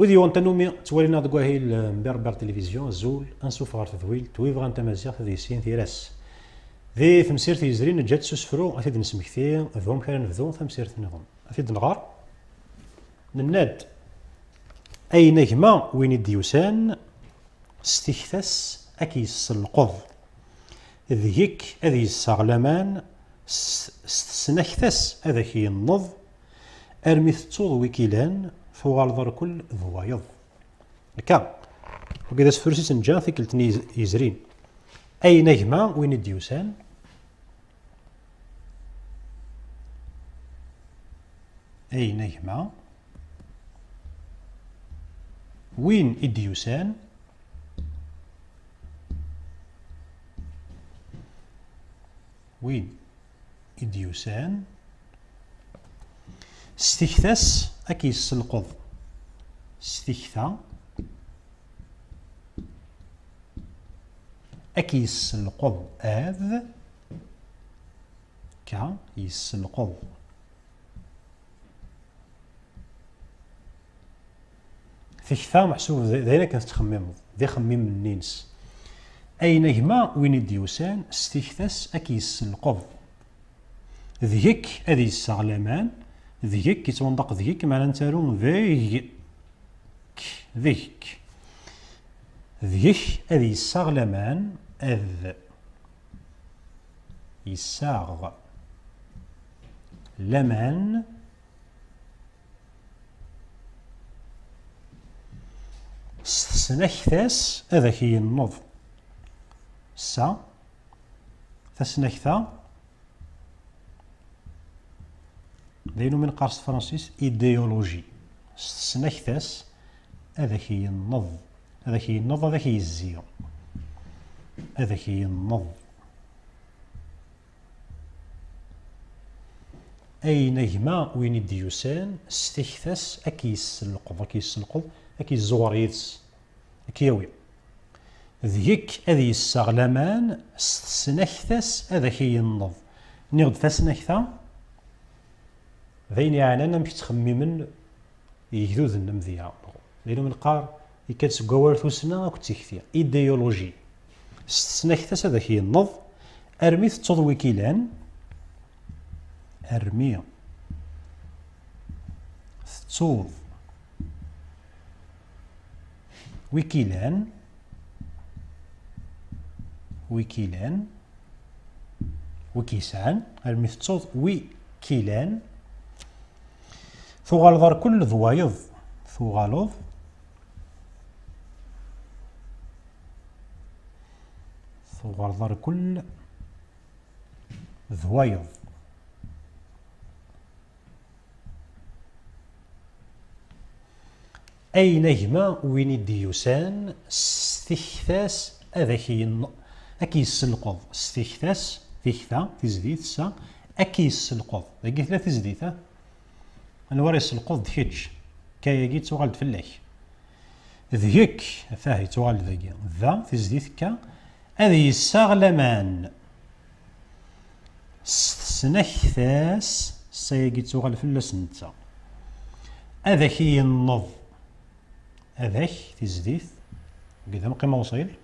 ودي وانت نومي تولينا دكواهي مبربر تلفزيون زول انسوف غار تذويل تويبغا انت مازيغ ذي سين تيراس ذي ثمسير تيزرين جات سوسفرو اثيد نسمكتي ذوم كان نبذو ثمسير نظام اثيد نغار نناد اي نجمة وين ديوسان استيكثس اكيس القض ذيك اذي السغلمان سنكثس اذاكي النض ارميث تصوض ويكيلان فوغالظر كل ضوايض هكا وكذا سفرسي سنجا ثقلتني يزرين اي نجمة وين الديوسان اي نجمة وين الديوسان وين الديوسان استكثس أكيس القض استكثا أكيس القض آذ كا يس القض ثكثا محسوب ذينا كانت تخمم ذي خميم النينس أي نجمة وين الديوسان استكثس أكيس القض ذيك أذي السغلمان ذيك كيتوندق ذيك معنى نتارون ذيك ذيك أذي السغلمان أذ يساغ لمن سنكثاس هذاك هي النض سا تسنكثا داينو من قارص فرنسيس ايديولوجي سنكثاس هذاك هي النض هذاك هي النض هذاك هي الزيو هذاك هي النض أي نجمة وين الديوسان استكثاس أكيس القض أكيس القض أكيس زواريدس أكيوي ذيك أذي السغلمان سنكثاس هذاك هي النض نغد فاسنكثا ذين يعني أنا مش تخممن يجدوذ النمذية لأنه من قار يكاد قوار ثوسنا أو تيكثير إيديولوجي سنكثاس هذاك هي النض أرميث تضوي كيلان أرمي تصوض ويكيلان وكيسان أرمي تصوض ويكيلان ثغالظر كل ضوايض ثغالظ ثغالظر كل ضوايض أي نجمة وين الديوسان استكثاس أذاكي أكيس القض استكثاس ثيكثا تزديد سا أكيس القض ذاكي ثلاث تزديد نوريس القض كيتش كاياكي توغالد فلاك ذيك فاهي توغالد ذاكي ذا تزديد كا هذه السغلمان سنكثاس ساياكي توغالد فلاس نتا أذاكي النض هذاك تزديد قدام قيمة وصيل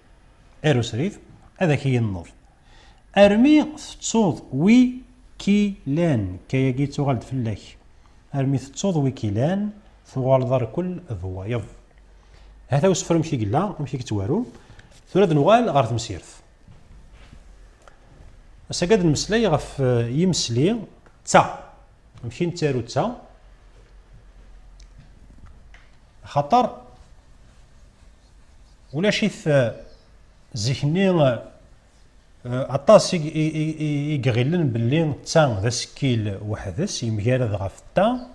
ارو سريف هذاك هي النض ارمي تصوض وي كيلان كياكي توغالد فلاك ارمي تصوض وي كيلان ثوالظر كل ضوايض هذا وسفر مشي قلا مشي كتوارو ثوراد نوال غار تمسيرث اسا قاد المسلاي غف يمسلي تا مشي نتارو تا خطر ولا شيث زيكني عطاس يقغلن باللي تا ذا سكيل وحدث يمجارد غف تا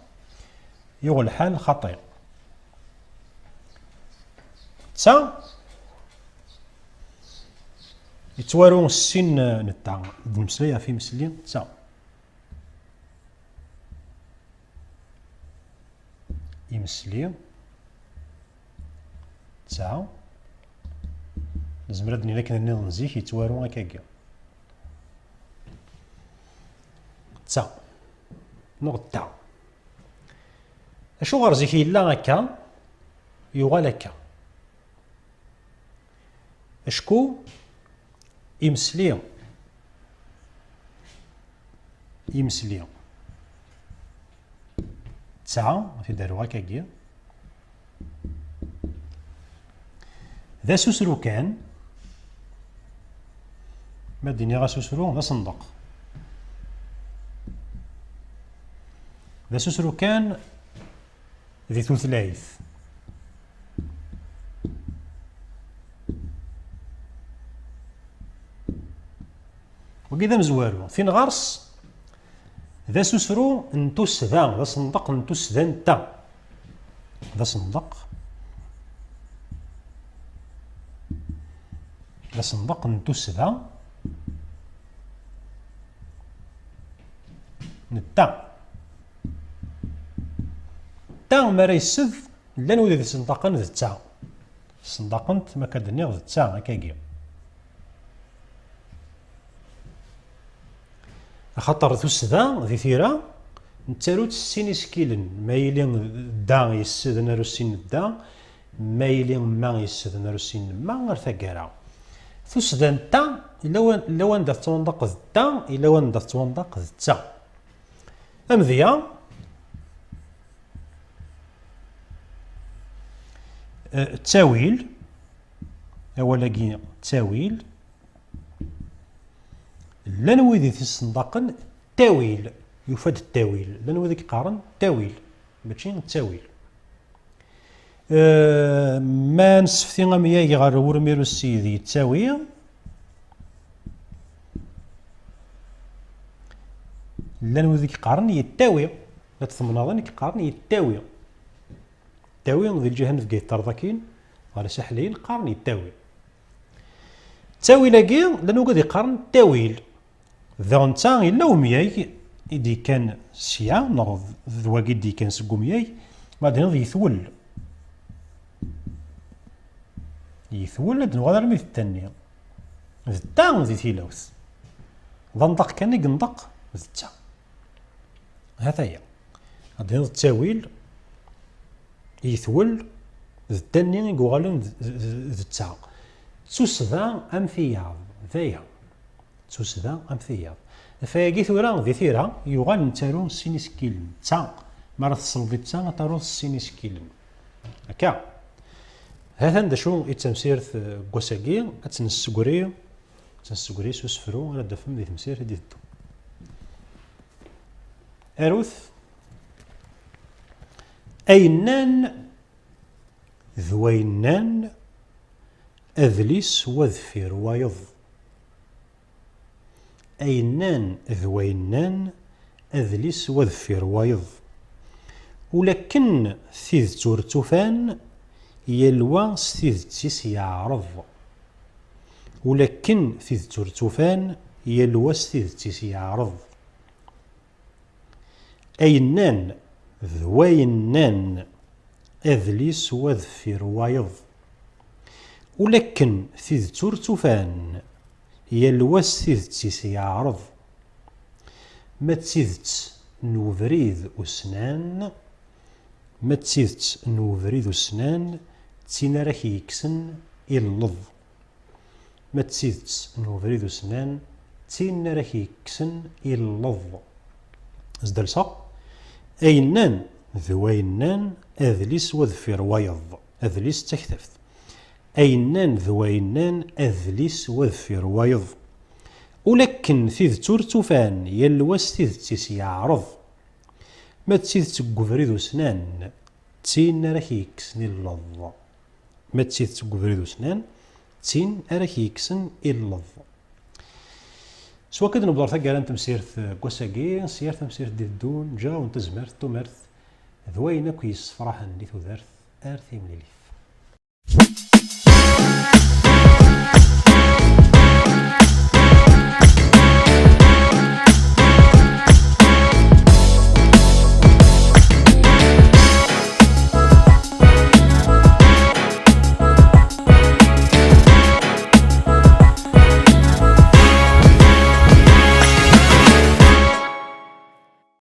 يغل الحال خطير تا يتوارو السن نتاع المسلية في مسلين تا يمسلي تا نزمرد لكن النظام نزيك يتوارو هكاكا تا نغ تا اشو غير زيك يلا هكا يغال هكا. اشكو يمسلي تسعة تيدارو هكاكيا. ذا سوسرو كان ما ديني غا سوسرو ذا صندوق. ذا سوسرو كان ذي ثلاث وكذا مزوارو فين غرس ذا سوسرو نتوس ذا صندق نتوس ذا نتا ذا صندق نتوس ذا نتا تا مارا يسد لان ودي صندقن ذا تا صندقنت ما كدني ذا تا هكاكيا. خاطر ثوسدا ذي ثيرا نتاروت السين سكيلن ما يلي دا يسد نارو السين دا ما يلي ما يسد نارو السين ما غير ثقارا ثوسدا نتا الا وان دا توندق ذا الا وان دا توندق ذا امذيا التاويل اولا التاويل لان ويدي في الصنداقن تاويل يفاد التاويل لان ويدي كيقارن تاويل ماشي التاويل. ما نسفتي غامياكي غير ورميرو السيدي التاويل لان ويدي كيقارن يتاوي لا تثمناضن كيقارن يتاوي التاوي ذي الجهه في طرضكين على ساحلين قارن يتاوي التاويل لاكي لانه قد يقارن التاويل ذا نتا الا ومياي يدي كان سيا نغ ذواكي دي كان سكومياي بعدين يثول هاد نغادر ميت التانية ذتا ذي تيلاوث ذا نطق كان يقنطق ذتا هذا هي بعدين التاويل يثول ذتاني يقوغالون ذتا تسوسدا امثياض ذايا تسوسدا امثياض فاكي ثورا ذي ثيرا يغال نتارو سينيس كيلن تا مرة تصلفي تا تارو سينيس كيلن هكا هذا ندا شو يتمسيرت كوساكي تنسكوري سوسفرو انا دفم ذي تمسير هدي الدو اروث اينان ذوينان اذليس وذفير وايض اينان ذوينان اذليس وذفير وايض ولكن ثيذ تورتوفان يلوى ستيذ تيس يعرض ولكن ثيذ تورتوفان يلوى ستيذ تيس يعرض اينان ذوينان اذليس وذفير وايض ولكن ثيذ تورتوفان يلوى ستيذ تيس يعرض ما تسيذت نوفريد أسنان ما تسيذت نوفريد أسنان تسينا راك يكسن اللظ ما تسيذت نوفريد أسنان تسينا راك يكسن اللظ ازدلسا اينان ذوينان اذليس وذفير وايض اذليس تكتفت اينان ذوينان اذليس وذفير وايض ولكن ثيذ تورتوفان يلوس ثيذ تيس يعرض ما تسيذ تقفريد وسنان تسين راك يكسن اللظ ما تسيذ تقفريد وسنان تسين راك يكسن اللظ سوا كد نبدر ثقال انت مسيرت كوساكي سيرت مسيرت دي الدون جا وانت زمرت تمرت ذوينا كويس فرحا اللي تذرت ارثي مليليف